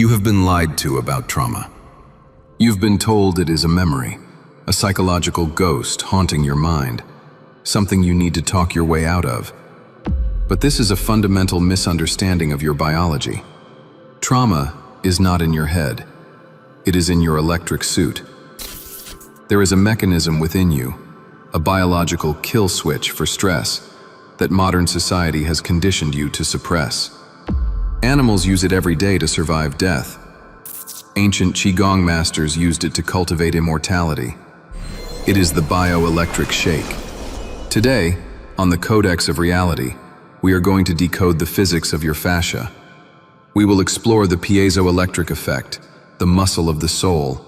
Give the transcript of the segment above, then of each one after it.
You have been lied to about trauma. You've been told it is a memory, a psychological ghost haunting your mind, something you need to talk your way out of. But this is a fundamental misunderstanding of your biology. Trauma is not in your head. It is in your electric suit. There is a mechanism within you, a biological kill switch for stress, that modern society has conditioned you to suppress. Animals use it every day to survive death. Ancient Qigong masters used it to cultivate immortality. It is the bioelectric shake. Today, on the Codex of Reality, we are going to decode the physics of your fascia. We will explore the piezoelectric effect, the muscle of the soul,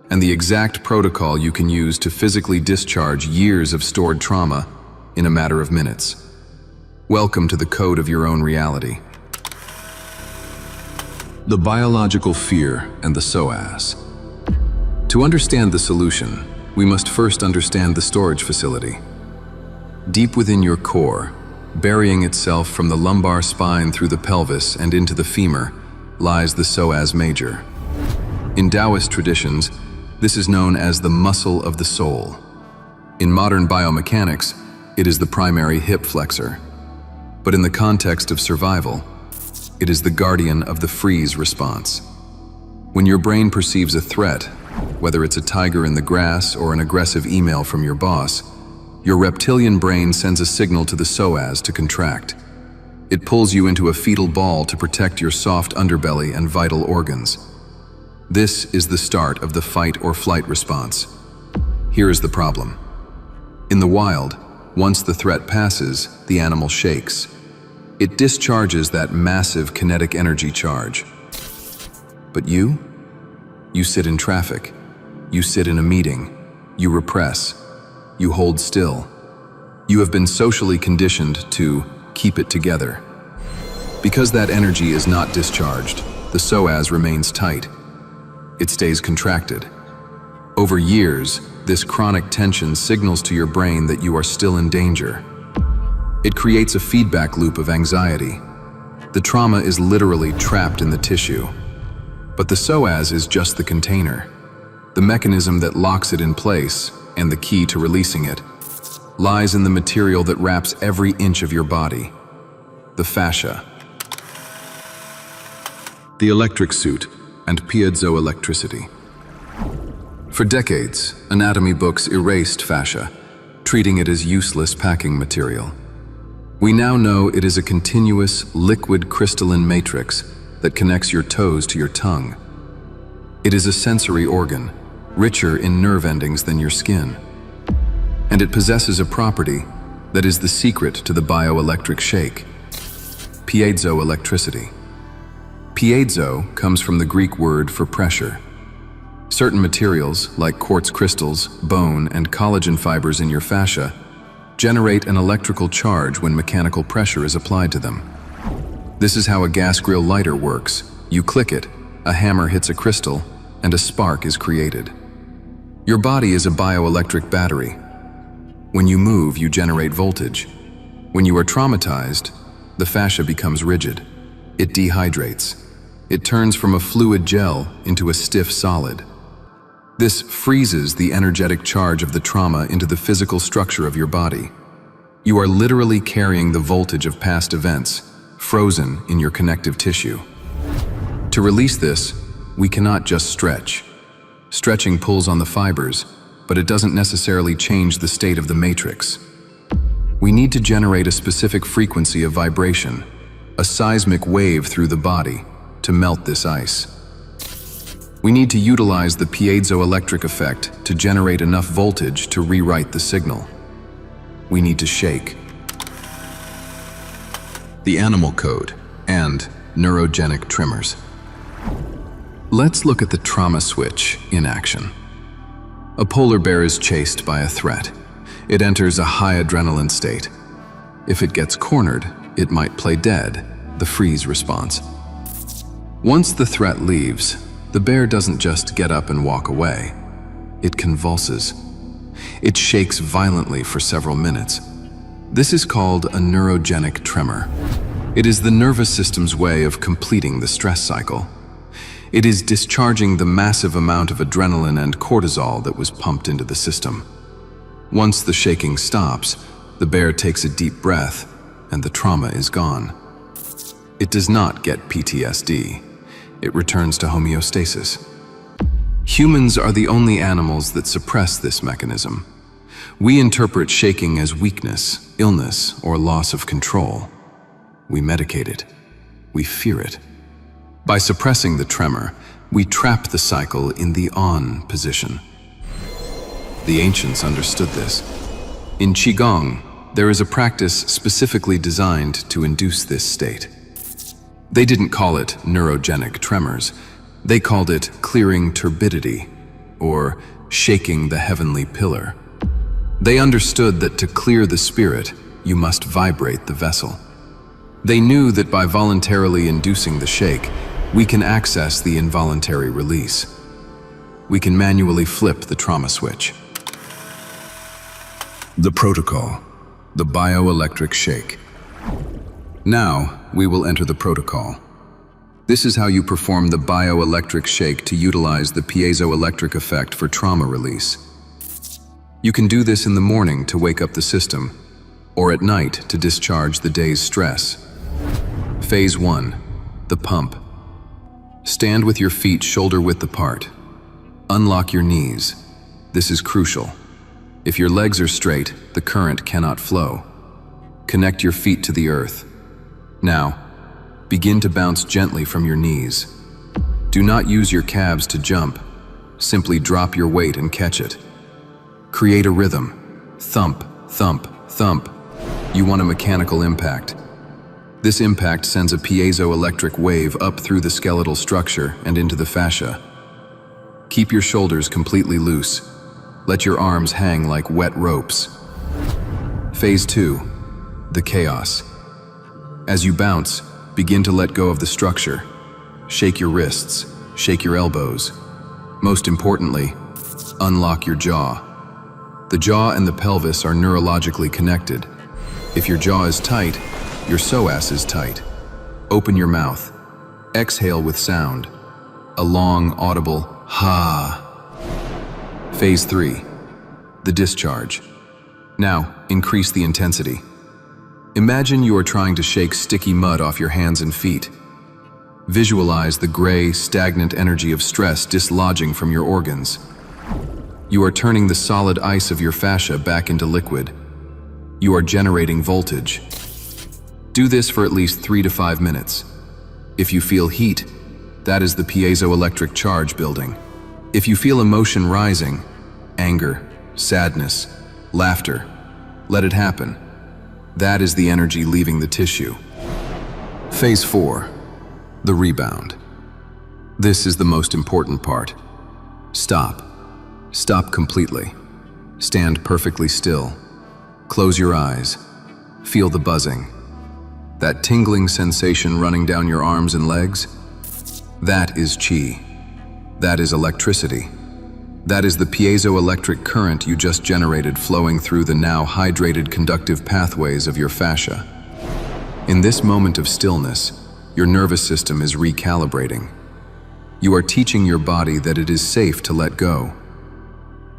and the exact protocol you can use to physically discharge years of stored trauma in a matter of minutes. Welcome to the code of your own reality. The biological fear and the psoas. To understand the solution, we must first understand the storage facility. Deep within your core, burying itself from the lumbar spine through the pelvis and into the femur, lies the psoas major. In Taoist traditions, this is known as the muscle of the soul. In modern biomechanics, it is the primary hip flexor. But in the context of survival, it is the guardian of the freeze response. When your brain perceives a threat, whether it's a tiger in the grass or an aggressive email from your boss, your reptilian brain sends a signal to the psoas to contract. It pulls you into a fetal ball to protect your soft underbelly and vital organs. This is the start of the fight or flight response. Here is the problem. In the wild, once the threat passes, the animal shakes. It discharges that massive kinetic energy charge. But you sit in traffic. You sit in a meeting. You repress. You hold still. You have been socially conditioned to keep it together. Because that energy is not discharged, the psoas remains tight. It stays contracted. Over years, this chronic tension signals to your brain that you are still in danger. It creates a feedback loop of anxiety. The trauma is literally trapped in the tissue. But the psoas is just the container, the mechanism that locks it in place, and the key to releasing it lies in the material that wraps every inch of your body, the fascia. The electric suit and piezoelectricity. For decades, anatomy books erased fascia, treating it as useless packing material. We now know it is a continuous, liquid crystalline matrix that connects your toes to your tongue. It is a sensory organ, richer in nerve endings than your skin. And it possesses a property that is the secret to the bioelectric shake: piezoelectricity. Piezo comes from the Greek word for pressure. Certain materials, like quartz crystals, bone, and collagen fibers in your fascia, generate an electrical charge when mechanical pressure is applied to them. This is how a gas grill lighter works. You click it, a hammer hits a crystal, and a spark is created. Your body is a bioelectric battery. When you move, you generate voltage. When you are traumatized, the fascia becomes rigid. It dehydrates. It turns from a fluid gel into a stiff solid. This freezes the energetic charge of the trauma into the physical structure of your body. You are literally carrying the voltage of past events, frozen in your connective tissue. To release this, we cannot just stretch. Stretching pulls on the fibers, but it doesn't necessarily change the state of the matrix. We need to generate a specific frequency of vibration, a seismic wave through the body, to melt this ice. We need to utilize the piezoelectric effect to generate enough voltage to rewrite the signal. We need to shake. The animal code and neurogenic tremors. Let's look at the trauma switch in action. A polar bear is chased by a threat. It enters a high adrenaline state. If it gets cornered, it might play dead, the freeze response. Once the threat leaves, the bear doesn't just get up and walk away. It convulses. It shakes violently for several minutes. This is called a neurogenic tremor. It is the nervous system's way of completing the stress cycle. It is discharging the massive amount of adrenaline and cortisol that was pumped into the system. Once the shaking stops, the bear takes a deep breath, and the trauma is gone. It does not get PTSD. It returns to homeostasis. Humans are the only animals that suppress this mechanism. We interpret shaking as weakness, illness, or loss of control. We medicate it. We fear it. By suppressing the tremor, we trap the cycle in the on position. The ancients understood this. In Qigong, there is a practice specifically designed to induce this state. They didn't call it neurogenic tremors. They called it clearing turbidity, or shaking the heavenly pillar. They understood that to clear the spirit, you must vibrate the vessel. They knew that by voluntarily inducing the shake, we can access the involuntary release. We can manually flip the trauma switch. The protocol, the bioelectric shake. Now, we will enter the protocol. This is how you perform the bioelectric shake to utilize the piezoelectric effect for trauma release. You can do this in the morning to wake up the system, or at night to discharge the day's stress. Phase 1, the pump. Stand with your feet shoulder-width apart. Unlock your knees. This is crucial. If your legs are straight, the current cannot flow. Connect your feet to the earth. Now, begin to bounce gently from your knees. Do not use your calves to jump. Simply drop your weight and catch it. Create a rhythm. Thump, thump, thump. You want a mechanical impact. This impact sends a piezoelectric wave up through the skeletal structure and into the fascia. Keep your shoulders completely loose. Let your arms hang like wet ropes. Phase 2, the chaos. As you bounce, begin to let go of the structure. Shake your wrists, shake your elbows. Most importantly, unlock your jaw. The jaw and the pelvis are neurologically connected. If your jaw is tight, your psoas is tight. Open your mouth. Exhale with sound. A long, audible ha. Phase 3, the discharge. Now, increase the intensity. Imagine you are trying to shake sticky mud off your hands and feet. Visualize the gray, stagnant energy of stress dislodging from your organs. You are turning the solid ice of your fascia back into liquid. You are generating voltage. Do this for at least 3 to 5 minutes. If you feel heat, that is the piezoelectric charge building. If you feel emotion rising, anger, sadness, laughter, let it happen. That is the energy leaving the tissue. Phase 4, the rebound. This is the most important part. Stop. Stop completely. Stand perfectly still. Close your eyes. Feel the buzzing. That tingling sensation running down your arms and legs? That is qi. That is electricity. That is the piezoelectric current you just generated flowing through the now hydrated conductive pathways of your fascia. In this moment of stillness, your nervous system is recalibrating. You are teaching your body that it is safe to let go.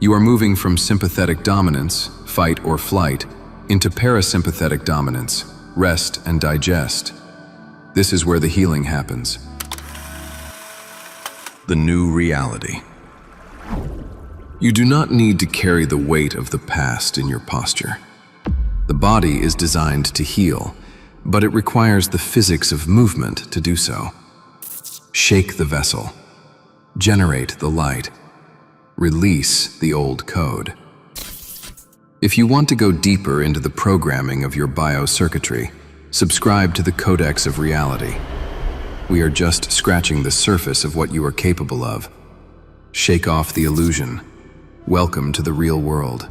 You are moving from sympathetic dominance, fight or flight, into parasympathetic dominance, rest and digest. This is where the healing happens. The new reality. You do not need to carry the weight of the past in your posture. The body is designed to heal, but it requires the physics of movement to do so. Shake the vessel. Generate the light. Release the old code. If you want to go deeper into the programming of your biocircuitry, subscribe to the Codex of Reality. We are just scratching the surface of what you are capable of. Shake off the illusion. Welcome to the real world.